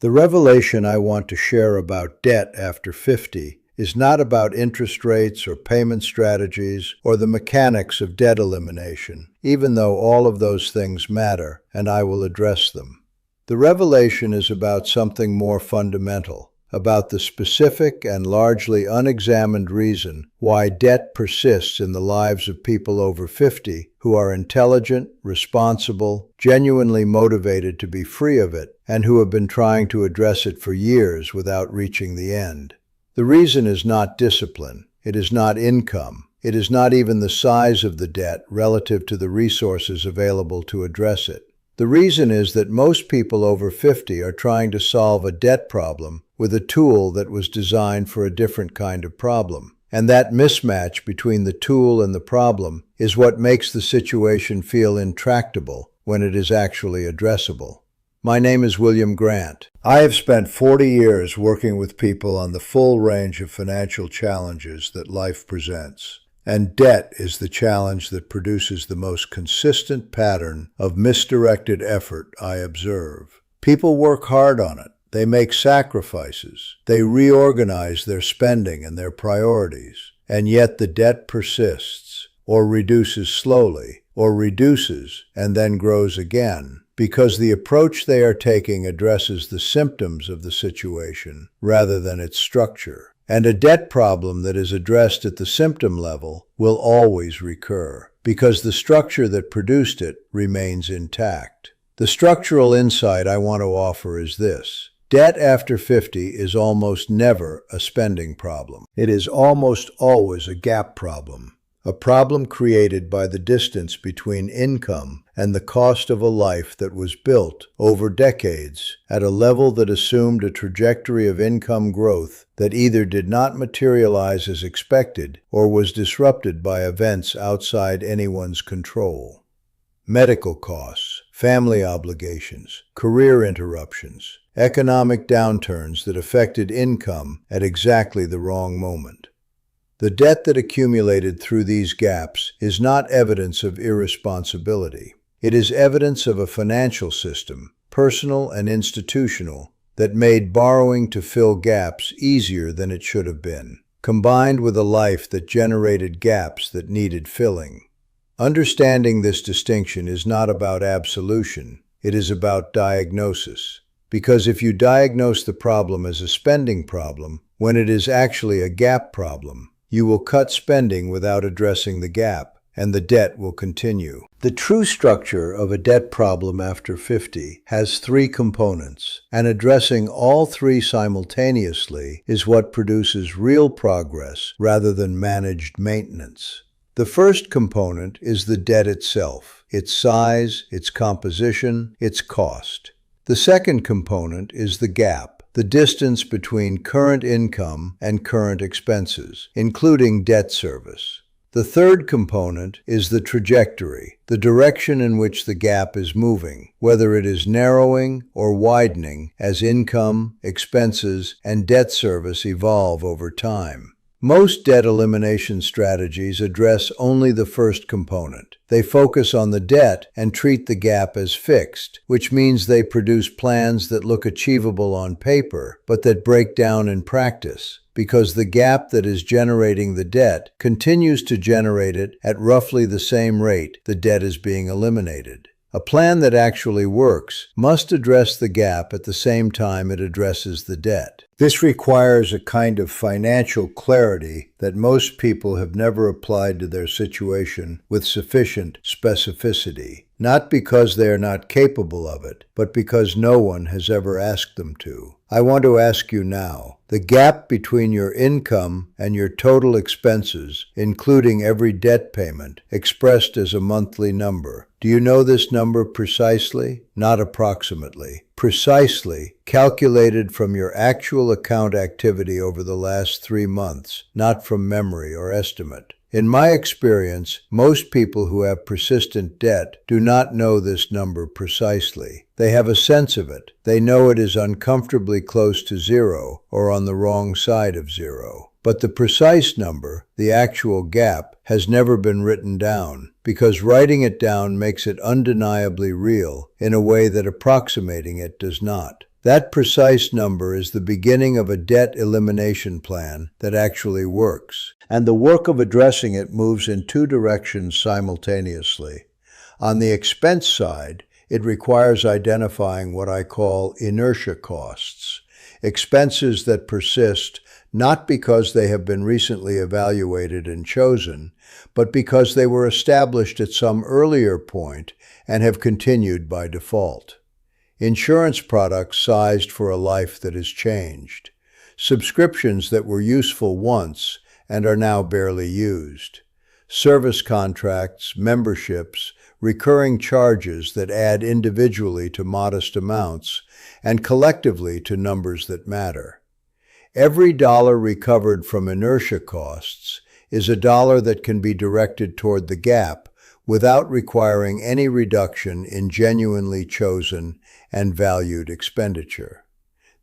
The revelation I want to share about debt after 50 is not about interest rates or payment strategies or the mechanics of debt elimination, even though all of those things matter, and I will address them. The revelation is about something more fundamental, about the specific and largely unexamined reason why debt persists in the lives of people over 50 who are intelligent, responsible, genuinely motivated to be free of it, and who have been trying to address it for years without reaching the end. The reason is not discipline, it is not income, it is not even the size of the debt relative to the resources available to address it. The reason is that most people over 50 are trying to solve a debt problem with a tool that was designed for a different kind of problem. And that mismatch between the tool and the problem is what makes the situation feel intractable when it is actually addressable. My name is William Grant. I have spent 40 years working with people on the full range of financial challenges that life presents. And debt is the challenge that produces the most consistent pattern of misdirected effort I observe. People work hard on it. They make sacrifices. They reorganize their spending and their priorities. And yet the debt persists, or reduces slowly, or reduces and then grows again, because the approach they are taking addresses the symptoms of the situation rather than its structure. And a debt problem that is addressed at the symptom level will always recur, because the structure that produced it remains intact. The structural insight I want to offer is this. Debt after 50 is almost never a spending problem. It is almost always a gap problem, a problem created by the distance between income and the cost of a life that was built over decades at a level that assumed a trajectory of income growth that either did not materialize as expected or was disrupted by events outside anyone's control. Medical costs, family obligations, career interruptions, economic downturns that affected income at exactly the wrong moment. The debt that accumulated through these gaps is not evidence of irresponsibility. It is evidence of a financial system, personal and institutional, that made borrowing to fill gaps easier than it should have been, combined with a life that generated gaps that needed filling. Understanding this distinction is not about absolution, it is about diagnosis. Because if you diagnose the problem as a spending problem, when it is actually a gap problem, you will cut spending without addressing the gap, and the debt will continue. The true structure of a debt problem after 50 has three components, and addressing all three simultaneously is what produces real progress rather than managed maintenance. The first component is the debt itself, its size, its composition, its cost. The second component is the gap, the distance between current income and current expenses, including debt service. The third component is the trajectory, the direction in which the gap is moving, whether it is narrowing or widening as income, expenses, and debt service evolve over time. Most debt elimination strategies address only the first component. They focus on the debt and treat the gap as fixed, which means they produce plans that look achievable on paper, but that break down in practice, because the gap that is generating the debt continues to generate it at roughly the same rate the debt is being eliminated. A plan that actually works must address the gap at the same time it addresses the debt. This requires a kind of financial clarity that most people have never applied to their situation with sufficient specificity, not because they are not capable of it, but because no one has ever asked them to. I want to ask you now, the gap between your income and your total expenses, including every debt payment, expressed as a monthly number. Do you know this number precisely? Not approximately. Precisely, calculated from your actual account activity over the last 3 months, not from memory or estimate. In my experience, most people who have persistent debt do not know this number precisely. They have a sense of it. They know it is uncomfortably close to zero or on the wrong side of zero. But the precise number, the actual gap, has never been written down, because writing it down makes it undeniably real in a way that approximating it does not. That precise number is the beginning of a debt elimination plan that actually works, and the work of addressing it moves in two directions simultaneously. On the expense side, it requires identifying what I call inertia costs, expenses that persist not because they have been recently evaluated and chosen, but because they were established at some earlier point and have continued by default. Insurance products sized for a life that has changed. Subscriptions that were useful once and are now barely used. Service contracts, memberships, recurring charges that add individually to modest amounts and collectively to numbers that matter. Every dollar recovered from inertia costs is a dollar that can be directed toward the gap without requiring any reduction in genuinely chosen and valued expenditure.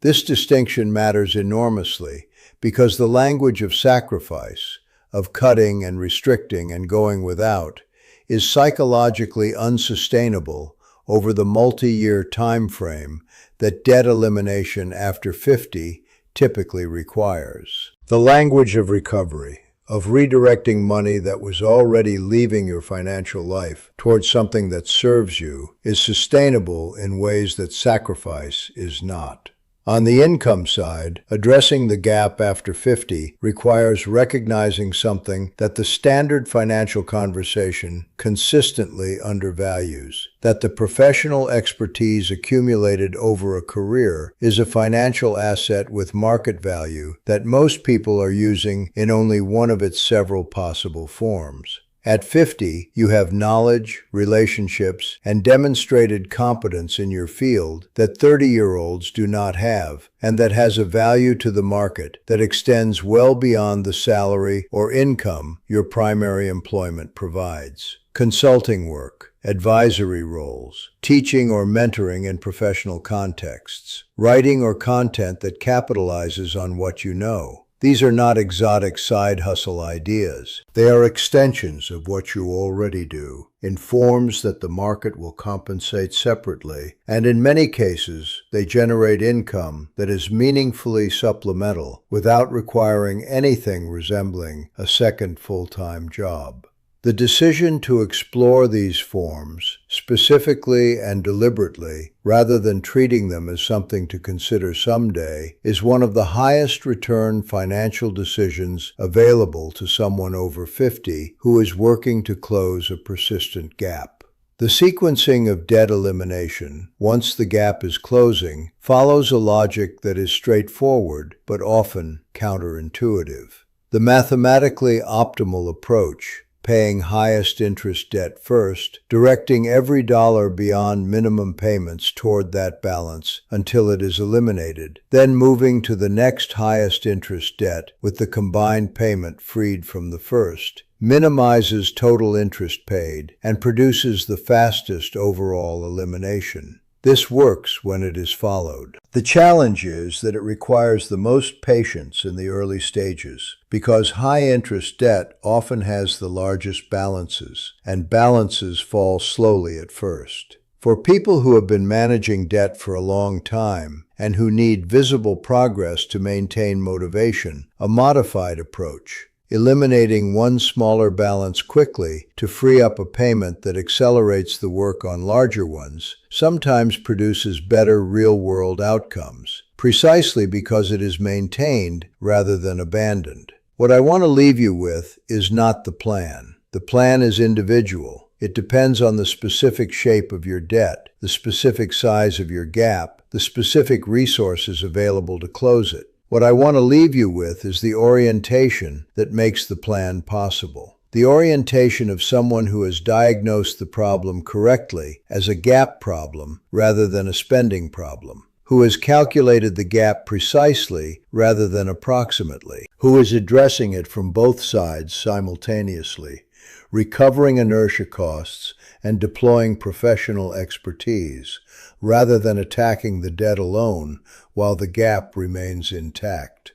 This distinction matters enormously because the language of sacrifice, of cutting and restricting and going without, is psychologically unsustainable over the multi-year time frame that debt elimination after 50 typically requires. The language of recovery, of redirecting money that was already leaving your financial life towards something that serves you, is sustainable in ways that sacrifice is not. On the income side, addressing the gap after 50 requires recognizing something that the standard financial conversation consistently undervalues, that the professional expertise accumulated over a career is a financial asset with market value that most people are using in only one of its several possible forms. At 50, you have knowledge, relationships, and demonstrated competence in your field that 30-year-olds do not have, and that has a value to the market that extends well beyond the salary or income your primary employment provides. Consulting work, advisory roles, teaching or mentoring in professional contexts, writing or content that capitalizes on what you know. These are not exotic side hustle ideas. They are extensions of what you already do, in forms that the market will compensate separately, and in many cases, they generate income that is meaningfully supplemental without requiring anything resembling a second full-time job. The decision to explore these forms, specifically and deliberately, rather than treating them as something to consider someday, is one of the highest return financial decisions available to someone over 50 who is working to close a persistent gap. The sequencing of debt elimination, once the gap is closing, follows a logic that is straightforward but often counterintuitive. The mathematically optimal approach, paying highest interest debt first, directing every dollar beyond minimum payments toward that balance until it is eliminated, then moving to the next highest interest debt with the combined payment freed from the first, minimizes total interest paid and produces the fastest overall elimination. This works when it is followed. The challenge is that it requires the most patience in the early stages, because high-interest debt often has the largest balances, and balances fall slowly at first. For people who have been managing debt for a long time and who need visible progress to maintain motivation, a modified approach, eliminating one smaller balance quickly to free up a payment that accelerates the work on larger ones, sometimes produces better real-world outcomes, precisely because it is maintained rather than abandoned. What I want to leave you with is not the plan. The plan is individual. It depends on the specific shape of your debt, the specific size of your gap, the specific resources available to close it. What I want to leave you with is the orientation that makes the plan possible. The orientation of someone who has diagnosed the problem correctly as a gap problem rather than a spending problem, who has calculated the gap precisely rather than approximately, who is addressing it from both sides simultaneously, recovering inertia costs and deploying professional expertise, rather than attacking the debt alone while the gap remains intact.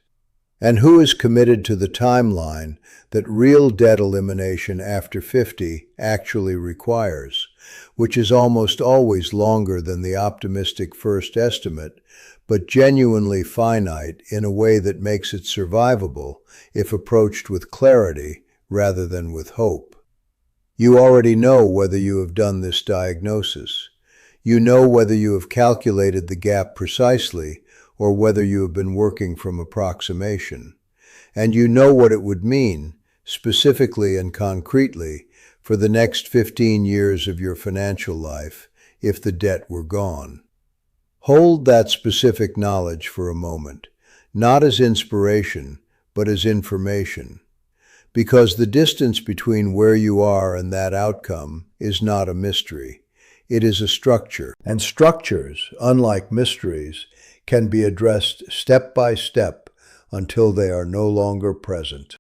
And who is committed to the timeline that real debt elimination after 50 actually requires, which is almost always longer than the optimistic first estimate, but genuinely finite in a way that makes it survivable if approached with clarity rather than with hope. You already know whether you have done this diagnosis. You know whether you have calculated the gap precisely or whether you have been working from approximation. And you know what it would mean, specifically and concretely, for the next 15 years of your financial life if the debt were gone. Hold that specific knowledge for a moment, not as inspiration, but as information. Because the distance between where you are and that outcome is not a mystery. It is a structure. And structures, unlike mysteries, can be addressed step by step until they are no longer present.